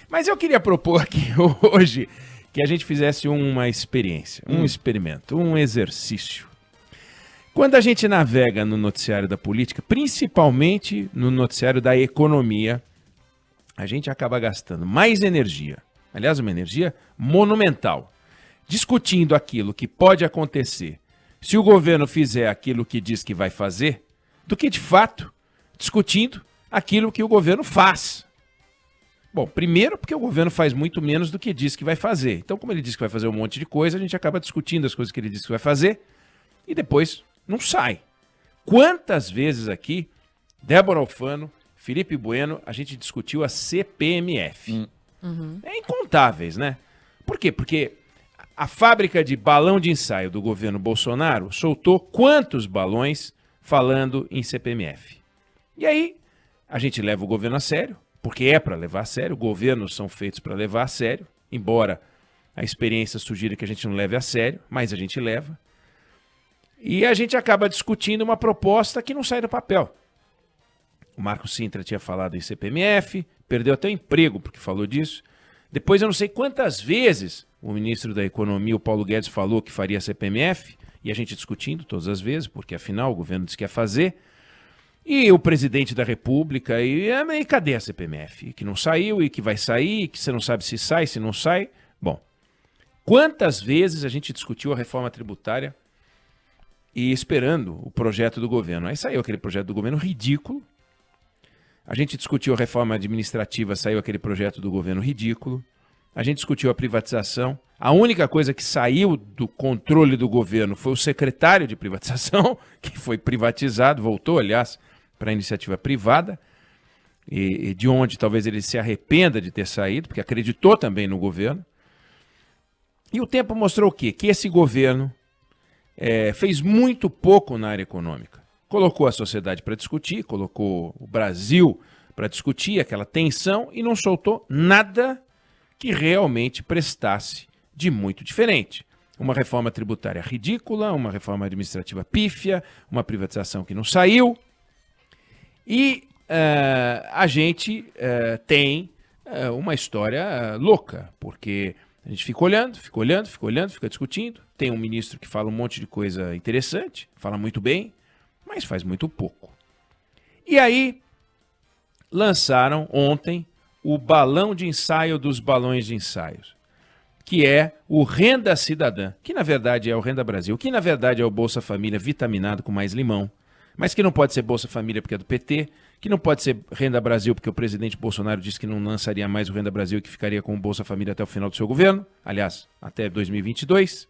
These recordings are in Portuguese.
Mas eu queria propor aqui hoje que a gente fizesse uma experiência, um experimento, um exercício. Quando a gente navega no noticiário da política, principalmente no noticiário da economia, a gente acaba gastando mais energia, aliás, uma energia monumental, discutindo aquilo que pode acontecer se o governo fizer aquilo que diz que vai fazer, do que, de fato, discutindo aquilo que o governo faz. Bom, primeiro porque o governo faz muito menos do que diz que vai fazer. Então, como ele diz que vai fazer um monte de coisa, a gente acaba discutindo as coisas que ele diz que vai fazer e depois não sai. Quantas vezes aqui, Débora Alfano, Felipe Bueno, a gente discutiu a CPMF. É incontáveis, né? Por quê? Porque a fábrica de balão de ensaio do governo Bolsonaro soltou quantos balões falando em CPMF? E aí, a gente leva o governo a sério, porque é para levar a sério, governos são feitos para levar a sério, embora a experiência sugira que a gente não leve a sério, mas a gente leva. E a gente acaba discutindo uma proposta que não sai do papel. O Marco Sintra tinha falado em CPMF, perdeu até o emprego porque falou disso. Depois eu não sei quantas vezes o ministro da Economia, o Paulo Guedes, falou que faria CPMF, e a gente discutindo todas as vezes, porque afinal o governo disse que ia fazer. E o presidente da República, e cadê a CPMF? Que não saiu, e que vai sair, que você não sabe se sai, se não sai. Bom, quantas vezes a gente discutiu a reforma tributária e esperando o projeto do governo? Aí saiu aquele projeto do governo ridículo. A gente discutiu a reforma administrativa, saiu aquele projeto do governo ridículo. A gente discutiu a privatização. A única coisa que saiu do controle do governo foi o secretário de privatização, que foi privatizado, voltou, aliás, para a iniciativa privada, e de onde talvez ele se arrependa de ter saído, porque acreditou também no governo. E o tempo mostrou o quê? Que esse governo fez muito pouco na área econômica. Colocou a sociedade para discutir, colocou o Brasil para discutir aquela tensão e não soltou nada que realmente prestasse de muito diferente. Uma reforma tributária ridícula, uma reforma administrativa pífia, uma privatização que não saiu. E a gente tem uma história louca, porque a gente fica olhando, fica discutindo. Tem um ministro que fala um monte de coisa interessante, fala muito bem, mas faz muito pouco. E aí, lançaram ontem o balão de ensaio dos balões de ensaios, que é o Renda Cidadã, que na verdade é o Renda Brasil, que na verdade é o Bolsa Família vitaminado com mais limão, mas que não pode ser Bolsa Família porque é do PT, que não pode ser Renda Brasil porque o presidente Bolsonaro disse que não lançaria mais o Renda Brasil e que ficaria com o Bolsa Família até o final do seu governo, aliás, até 2022.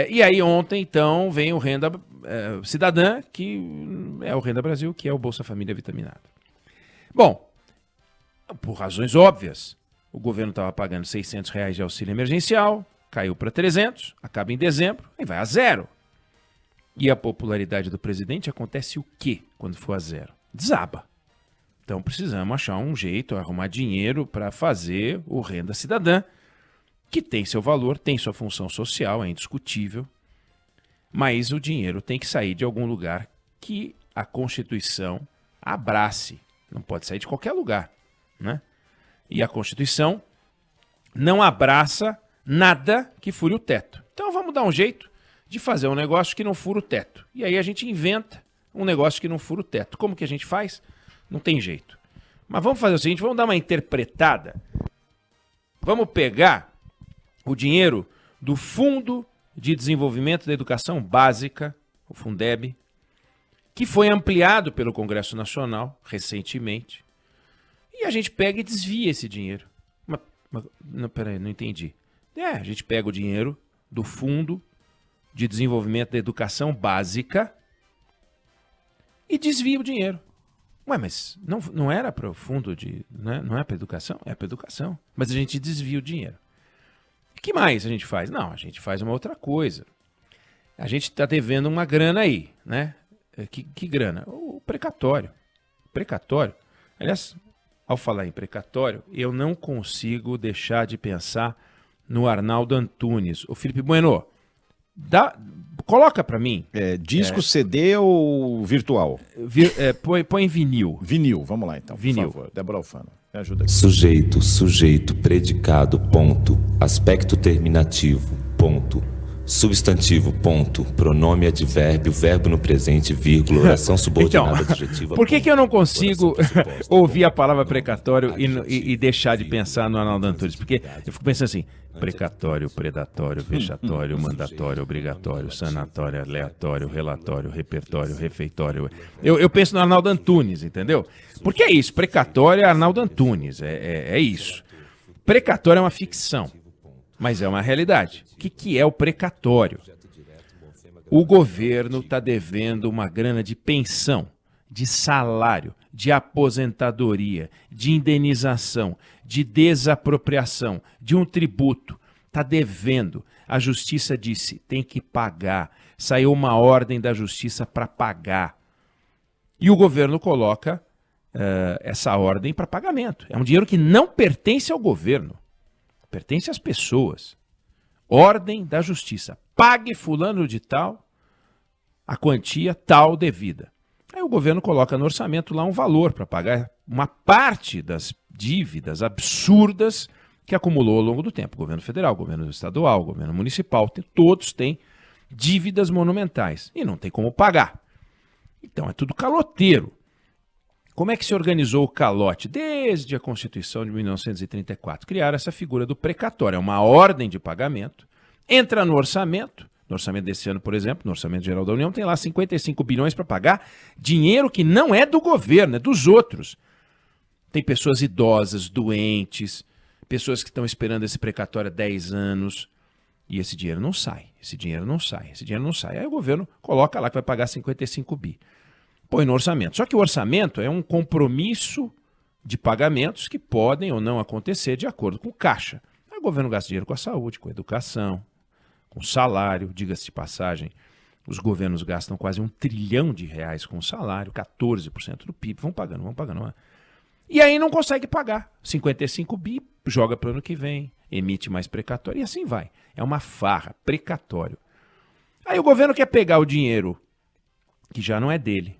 E aí ontem, então, vem o Renda Cidadã, que é o Renda Brasil, que é o Bolsa Família vitaminado. Bom, por razões óbvias, o governo estava pagando R$600 de auxílio emergencial, caiu para 300, acaba em dezembro, e vai a zero. E a popularidade do presidente acontece o quê quando for a zero? Desaba. Então precisamos achar um jeito, arrumar dinheiro para fazer o Renda Cidadã, que tem seu valor, tem sua função social, é indiscutível, mas o dinheiro tem que sair de algum lugar que a Constituição abrace. Não pode sair de qualquer lugar, né? E a Constituição não abraça nada que fure o teto. Então vamos dar um jeito de fazer um negócio que não fura o teto. E aí a gente inventa um negócio que não fura o teto. Como que a gente faz? Não tem jeito. Mas vamos fazer o seguinte, vamos dar uma interpretada. Vamos pegar o dinheiro do Fundo de Desenvolvimento da Educação Básica, o Fundeb, que foi ampliado pelo Congresso Nacional recentemente, e a gente pega e desvia esse dinheiro. Não, peraí, não entendi. A gente pega o dinheiro do Fundo de Desenvolvimento da Educação Básica e desvia o dinheiro. Mas não era para o fundo de... Não é para educação? É para educação. Mas a gente desvia o dinheiro. O que mais a gente faz? Não, a gente faz uma outra coisa. A gente está devendo uma grana aí, né? Que grana? O precatório. Precatório. Aliás, ao falar em precatório, eu não consigo deixar de pensar no Arnaldo Antunes. O Felipe Bueno, coloca para mim. Disco, CD ou virtual? Põe vinil. Vinil, vamos lá então, vinil. por favor. Débora Alfano. Me ajuda aqui. Sujeito, sujeito, predicado, ponto. Aspecto terminativo, ponto. Substantivo, ponto. Pronome advérbio, verbo no presente, vírgula, oração subordinada adjetiva. Por que eu não consigo ouvir a palavra precatório e deixar de pensar no Arnaldo Antunes? Porque eu fico pensando assim, precatório, predatório, vexatório, mandatório, obrigatório, sanatório, aleatório, relatório, repertório, refeitório. Eu penso no Arnaldo Antunes, entendeu? Porque é isso, precatório é Arnaldo Antunes, é isso. Precatório é uma ficção, mas é uma realidade. O que é o precatório? O governo está devendo uma grana de pensão, de salário, de aposentadoria, de indenização, de desapropriação, de um tributo. Está devendo. A justiça disse, tem que pagar. Saiu uma ordem da justiça para pagar. E o governo coloca essa ordem para pagamento. É um dinheiro que não pertence ao governo, pertence às pessoas. Ordem da justiça. Pague fulano de tal a quantia tal devida. Aí o governo coloca no orçamento lá um valor para pagar uma parte das dívidas absurdas que acumulou ao longo do tempo. O governo federal, o governo estadual, o governo municipal, todos têm dívidas monumentais e não tem como pagar. Então é tudo caloteiro. Como é que se organizou o calote? Desde a Constituição de 1934. Criaram essa figura do precatório. É uma ordem de pagamento, entra no orçamento desse ano, por exemplo, no Orçamento Geral da União, tem lá 55 bilhões para pagar dinheiro que não é do governo, é dos outros. Tem pessoas idosas, doentes, pessoas que estão esperando esse precatório há 10 anos e esse dinheiro não sai, esse dinheiro não sai. Aí o governo coloca lá que vai pagar 55 bi. Põe no orçamento. Só que o orçamento é um compromisso de pagamentos que podem ou não acontecer de acordo com o caixa. Aí o governo gasta dinheiro com a saúde, com a educação, com salário, diga-se de passagem. Os governos gastam quase R$1 trilhão com salário, 14% do PIB, vão pagando. E aí não consegue pagar. 55 bi, joga para o ano que vem, emite mais precatório e assim vai. É uma farra, precatório. Aí o governo quer pegar o dinheiro que já não é dele,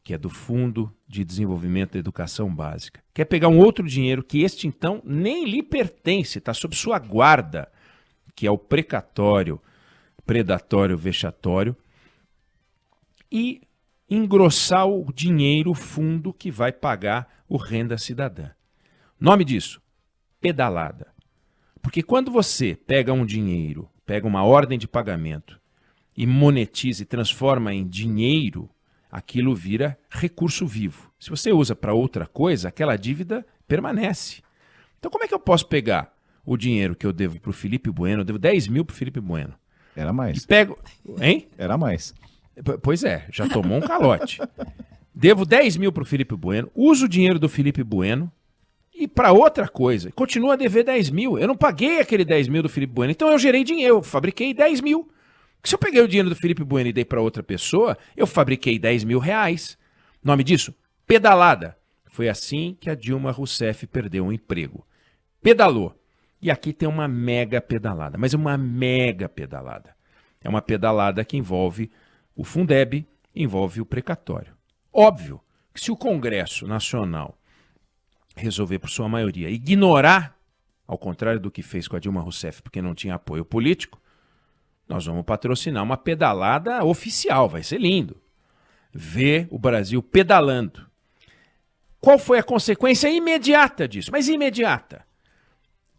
que é do Fundo de Desenvolvimento da Educação Básica. Quer pegar um outro dinheiro que este, então, nem lhe pertence, está sob sua guarda, que é o precatório, predatório, vexatório, e engrossar o dinheiro, o fundo que vai pagar o Renda Cidadã. Nome disso, pedalada. Porque quando você pega um dinheiro, pega uma ordem de pagamento e monetiza e transforma em dinheiro, aquilo vira recurso vivo. Se você usa para outra coisa, aquela dívida permanece. Então como é que eu posso pegar o dinheiro que eu devo para o Felipe Bueno? Eu devo 10 mil para o Felipe Bueno. Era mais. E pego... Hein? Era mais. Pois é, já tomou um calote. Devo 10 mil para o Felipe Bueno, uso o dinheiro do Felipe Bueno e para outra coisa. Continua a dever 10 mil. Eu não paguei aquele 10 mil do Felipe Bueno, então eu gerei dinheiro, eu fabriquei 10 mil. Se eu peguei o dinheiro do Felipe Bueno e dei para outra pessoa, eu fabriquei 10 mil reais. Nome disso? Pedalada. Foi assim que a Dilma Rousseff perdeu um emprego. Pedalou. E aqui tem uma mega pedalada, mas uma mega pedalada. É uma pedalada que envolve o Fundeb, envolve o precatório. Óbvio que se o Congresso Nacional resolver, por sua maioria, ignorar, ao contrário do que fez com a Dilma Rousseff, porque não tinha apoio político, nós vamos patrocinar uma pedalada oficial, vai ser lindo. Ver o Brasil pedalando. Qual foi a consequência imediata disso? Mas imediata.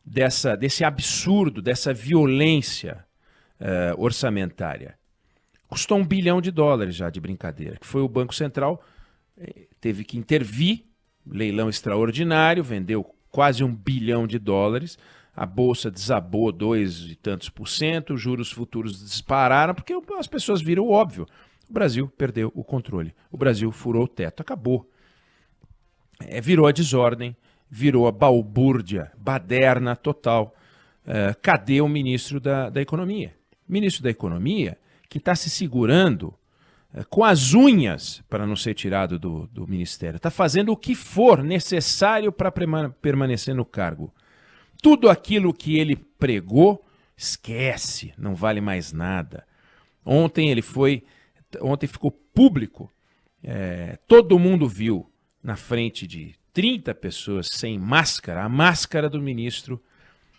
Desse absurdo, dessa violência orçamentária. Custou $1 bilhão já de brincadeira, que foi o Banco Central, teve que intervir, leilão extraordinário, vendeu quase $1 bilhão, a Bolsa desabou 2 e tantos %, os juros futuros dispararam, porque as pessoas viram o óbvio. O Brasil perdeu o controle, o Brasil furou o teto, acabou. Virou a desordem, virou a balbúrdia, baderna total. Cadê o ministro da Economia? O ministro da Economia que está se segurando com as unhas para não ser tirado do ministério. Está fazendo o que for necessário para permanecer no cargo. Tudo aquilo que ele pregou, esquece, não vale mais nada. Ontem ficou público, todo mundo viu na frente de 30 pessoas sem máscara, a máscara do ministro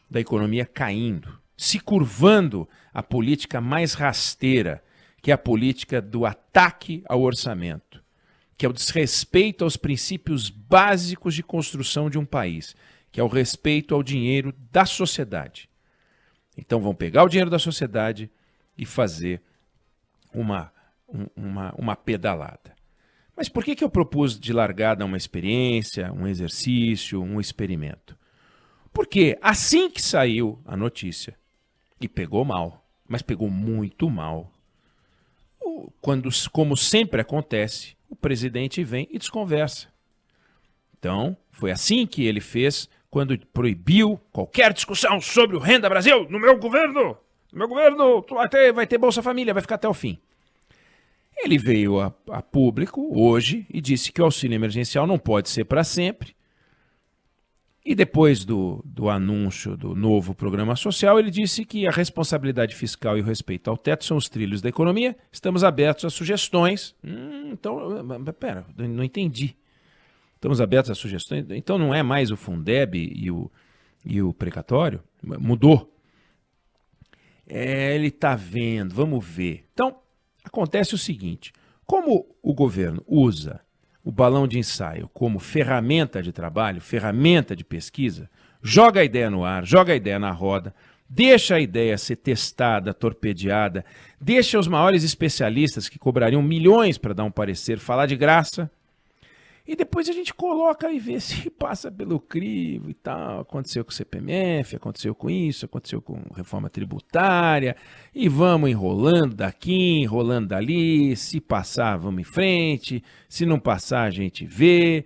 da Economia caindo, se curvando à política mais rasteira, que é a política do ataque ao orçamento, que é o desrespeito aos princípios básicos de construção de um país, que é o respeito ao dinheiro da sociedade. Então vão pegar o dinheiro da sociedade e fazer uma pedalada. Mas por que eu propus de largada uma experiência, um exercício, um experimento? Porque assim que saiu a notícia, e pegou mal, mas pegou muito mal, quando, como sempre acontece, o presidente vem e desconversa. Então, foi assim que ele fez quando proibiu qualquer discussão sobre o Renda Brasil no meu governo. No meu governo vai ter Bolsa Família, vai ficar até o fim. Ele veio a público hoje e disse que o auxílio emergencial não pode ser para sempre. E depois do anúncio do novo programa social, ele disse que a responsabilidade fiscal e o respeito ao teto são os trilhos da economia. Estamos abertos a sugestões. Pera, não entendi. Estamos abertos a sugestões. Então não é mais o Fundeb e o precatório? Mudou. Ele está vendo, vamos ver. Então, acontece o seguinte, como o governo usa o balão de ensaio como ferramenta de trabalho, ferramenta de pesquisa, joga a ideia no ar, joga a ideia na roda, deixa a ideia ser testada, torpedeada, deixa os maiores especialistas que cobrariam milhões para dar um parecer falar de graça, e depois a gente coloca e vê se passa pelo crivo e tal. Aconteceu com o CPMF, aconteceu com isso, aconteceu com reforma tributária, e vamos enrolando daqui, enrolando dali, se passar vamos em frente, se não passar a gente vê,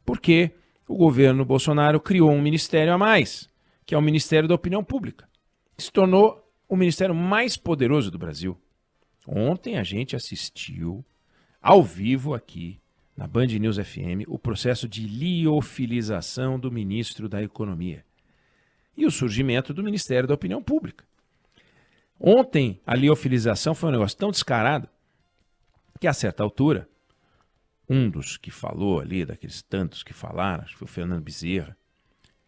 porque o governo Bolsonaro criou um ministério a mais, que é o Ministério da Opinião Pública, que se tornou o ministério mais poderoso do Brasil. Ontem a gente assistiu ao vivo aqui, na Band News FM, o processo de liofilização do ministro da Economia e o surgimento do Ministério da Opinião Pública. Ontem, a liofilização foi um negócio tão descarado que, a certa altura, um dos que falou ali, daqueles tantos que falaram, acho que foi o Fernando Bezerra,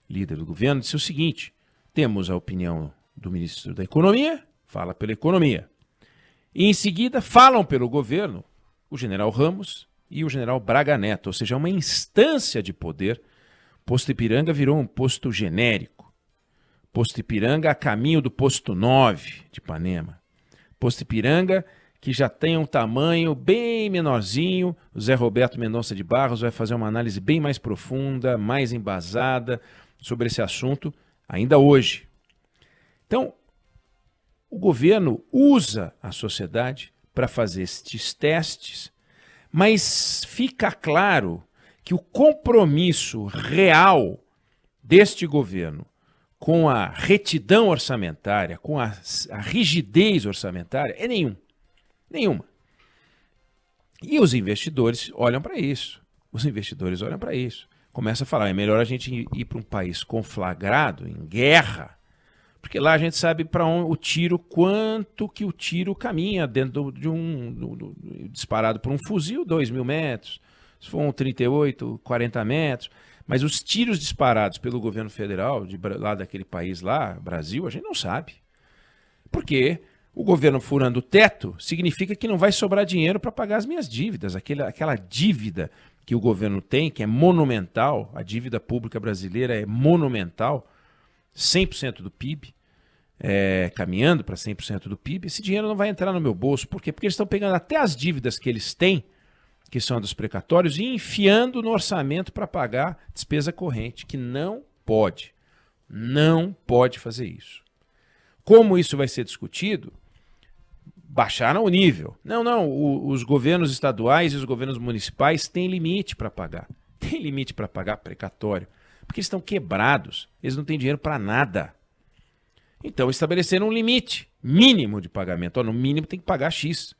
líder do governo, disse o seguinte: temos a opinião do ministro da Economia, fala pela economia, e em seguida falam pelo governo o general Ramos e o general Braga Neto, ou seja, uma instância de poder. Posto Ipiranga virou um posto genérico. Posto Ipiranga a caminho do posto 9 de Ipanema. Posto Ipiranga que já tem um tamanho bem menorzinho. O Zé Roberto Mendonça de Barros vai fazer uma análise bem mais profunda, mais embasada sobre esse assunto ainda hoje. Então, o governo usa a sociedade para fazer estes testes, mas fica claro que o compromisso real deste governo com a retidão orçamentária, com a rigidez orçamentária, é nenhuma. E os investidores olham para isso. Começam a falar, é melhor a gente ir para um país conflagrado, em guerra, porque lá a gente sabe para onde o tiro, quanto que o tiro caminha dentro de disparado por um fuzil, 2.000 metros, se for um 38, 40 metros. Mas os tiros disparados pelo governo federal, lá daquele país lá, Brasil, a gente não sabe. Porque o governo furando o teto significa que não vai sobrar dinheiro para pagar as minhas dívidas. Aquela dívida que o governo tem, que é monumental, a dívida pública brasileira é monumental, 100% do PIB, caminhando para 100% do PIB, esse dinheiro não vai entrar no meu bolso. Por quê? Porque eles estão pegando até as dívidas que eles têm, que são dos precatórios, e enfiando no orçamento para pagar despesa corrente, que não pode fazer isso. Como isso vai ser discutido? Baixaram o nível. Não, os governos estaduais e os governos municipais têm limite para pagar. Tem limite para pagar precatório, porque eles estão quebrados, eles não têm dinheiro para nada. Então estabeleceram um limite mínimo de pagamento. No mínimo tem que pagar X.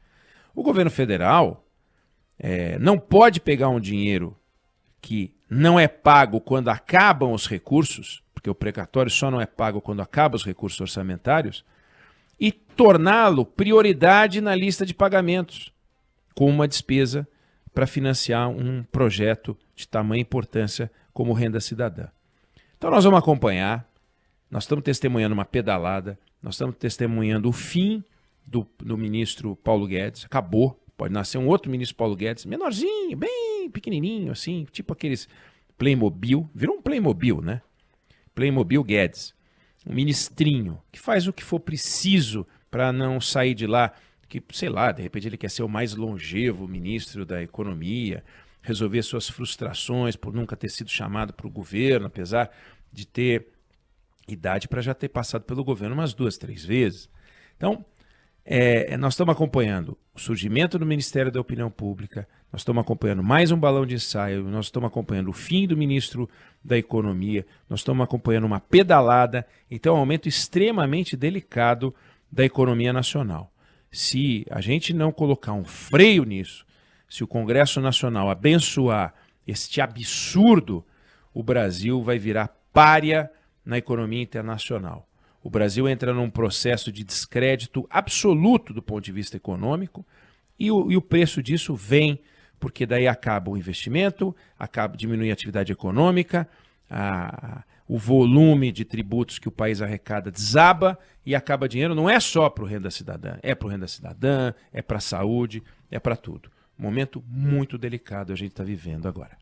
O governo federal não pode pegar um dinheiro que não é pago quando acabam os recursos, porque o precatório só não é pago quando acabam os recursos orçamentários, e torná-lo prioridade na lista de pagamentos, com uma despesa para financiar um projeto de tamanha importância como Renda Cidadã. Então nós vamos acompanhar, nós estamos testemunhando uma pedalada, nós estamos testemunhando o fim do ministro Paulo Guedes, acabou, pode nascer um outro ministro Paulo Guedes, menorzinho, bem pequenininho, assim, tipo aqueles Playmobil, virou um Playmobil, né? Playmobil Guedes, um ministrinho que faz o que for preciso para não sair de lá, que, sei lá, de repente ele quer ser o mais longevo ministro da Economia, resolver suas frustrações por nunca ter sido chamado para o governo, apesar de ter idade para já ter passado pelo governo umas 2, 3 vezes. Então, nós estamos acompanhando o surgimento do Ministério da Opinião Pública, nós estamos acompanhando mais um balão de ensaio, nós estamos acompanhando o fim do ministro da Economia, nós estamos acompanhando uma pedalada, então é um momento extremamente delicado da economia nacional. Se a gente não colocar um freio nisso, se o Congresso Nacional abençoar este absurdo, o Brasil vai virar pária na economia internacional. O Brasil entra num processo de descrédito absoluto do ponto de vista econômico e o preço disso vem porque daí acaba o investimento, diminui a atividade econômica, o volume de tributos que o país arrecada desaba e acaba dinheiro não é só para o Renda Cidadã, é para o Renda Cidadã, é para a saúde, é para tudo. Um momento muito delicado a gente está vivendo agora.